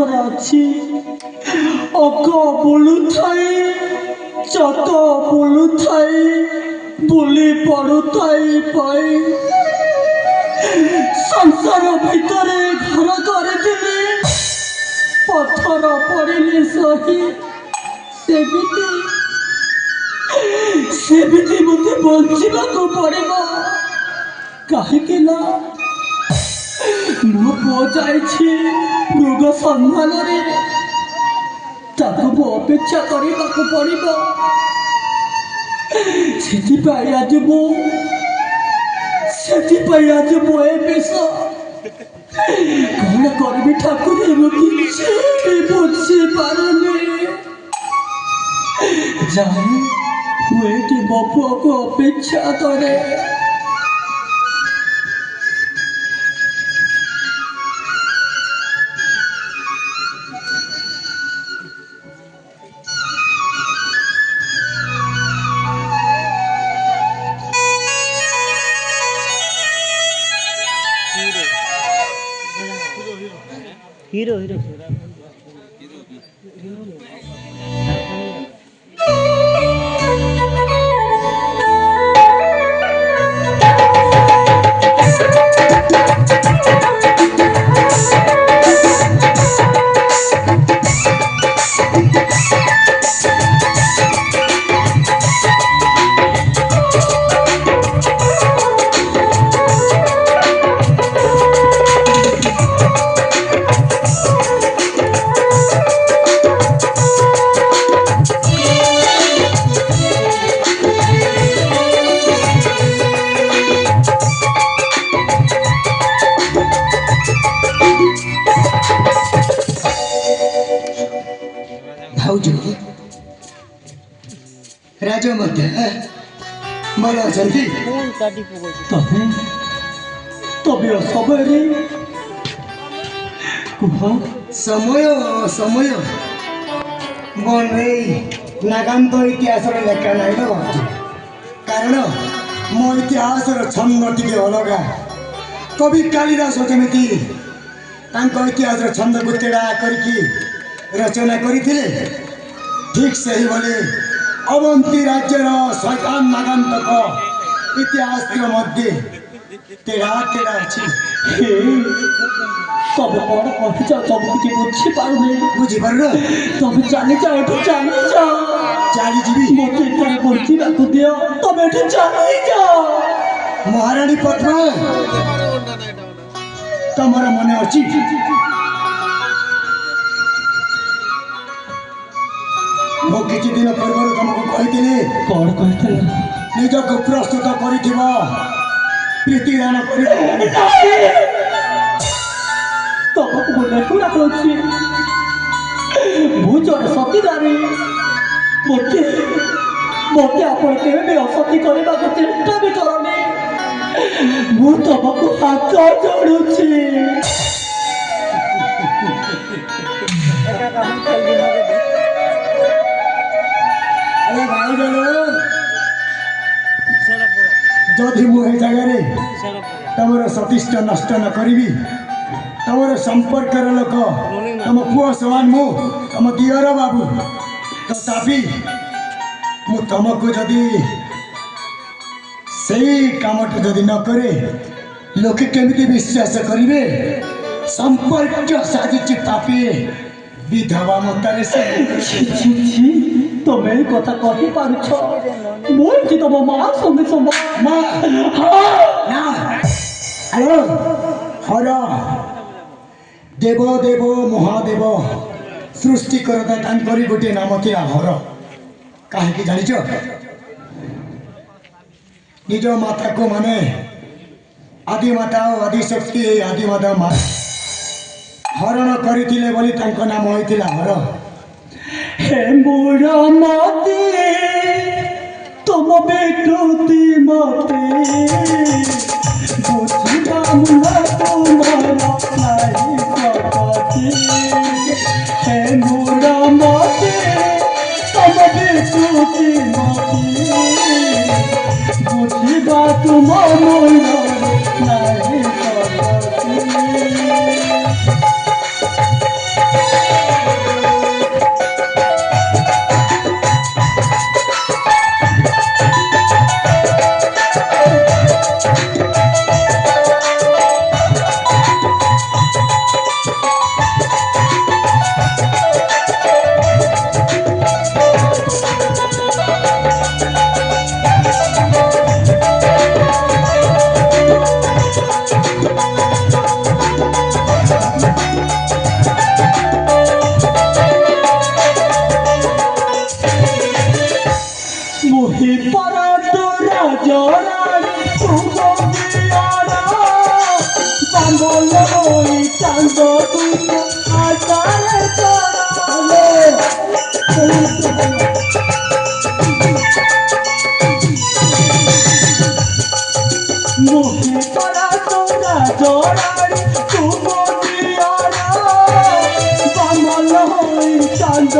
ଭିତରେ ଅଛି ଅକ ବୁଲୁଥାଇ ଚକ ବୁଲୁଥାଇ ବୁଲି ପଡୁଥାଇ ପାଇ ସଂସାର ଭିତରେ ଘର କରିଥିଲି ପଥର ପଡ଼ିଲେ ସହି ସେମିତି ମୋତେ ବଞ୍ଚିବାକୁ ପଡ଼ିବ କାହିଁକି ନା ମୋ ପୁଅ ଯାଇଛି ମୃଗ ସନ୍ଧାନରେ ତାକୁ ମୁଁ ଅପେକ୍ଷା କରିବାକୁ ପଡ଼ିବ ସେଥିପାଇଁ ଆଜି ମୁଁ ଏ ବେଶ କଣ କରିବି ଠାକୁର ମୁଁ କିଛି ବୁଝିପାରୁନି ଯାଏ ମୁଁ ଏଇଠି ମୋ ପୁଅକୁ ଅପେକ୍ଷା କରେ हीरो राजा मध्य भल अच्छा तबे समय समय मन नागांत इतिहास लेखा ना कारण मो इतिहास छंद टे अलग कवि कालिदास जमी इतिहास छंद को तेड़ा करके रचना करते ठीक से ही भले अवंती राज्यर शैतान नागांतक इतिहास मध्य तेरा तेरा अच्छी तब कौन कही जाओ तुम किसी बुझीपार तुम चली जाओ चली जीवी मत बंचा दियो तुम चली जाओ महारानी पद्मा तमर मन अच्छी मो किछि दिन पूर्व तुमको कही कौन कही निज को प्रस्तुत कर प्रीतिदान कर तुमको मुझे जड़े सतीदारी मत आपण के असती करने को चेष्टा भी करनी मु तुमको हाथ जोड़ुची जदि मुझे जगह तुम सतीष्ट नष्ट न करी तुम संपर्क लोक तुम पुओ समान मु तुम दियर बाबू तथापि मु तुमको जदि सही काम जदि न करे लोके केमिति विश्वास करेंगे संपर्क साजिची तापी विधवा मतारे से तुम्हें कथा कही पारुछ मुझे तुम माँ संगे माँ हेलो हर देव देव महादेव सृष्टिकर्ता तांकरी गोटे नाम थिला हर कहीं जानिच निज माता को माने आदि माता आदि शक्ति आदि माता माँ हरण करथिले बोली तांको नाम होइथिला हर हे मोरा माते तुम बेटोती माते बुझिबा मुना तुम्हारा नाही पताते हे मोरा माते तुम बेटोती माते बुझिबा तुम मुना नाही पताते বামল হই চাঁদ তুই আকারে চড়ালে মুখে করা তোরা জড়াড়ি তুমদিয়ারা বামল হই চাঁদ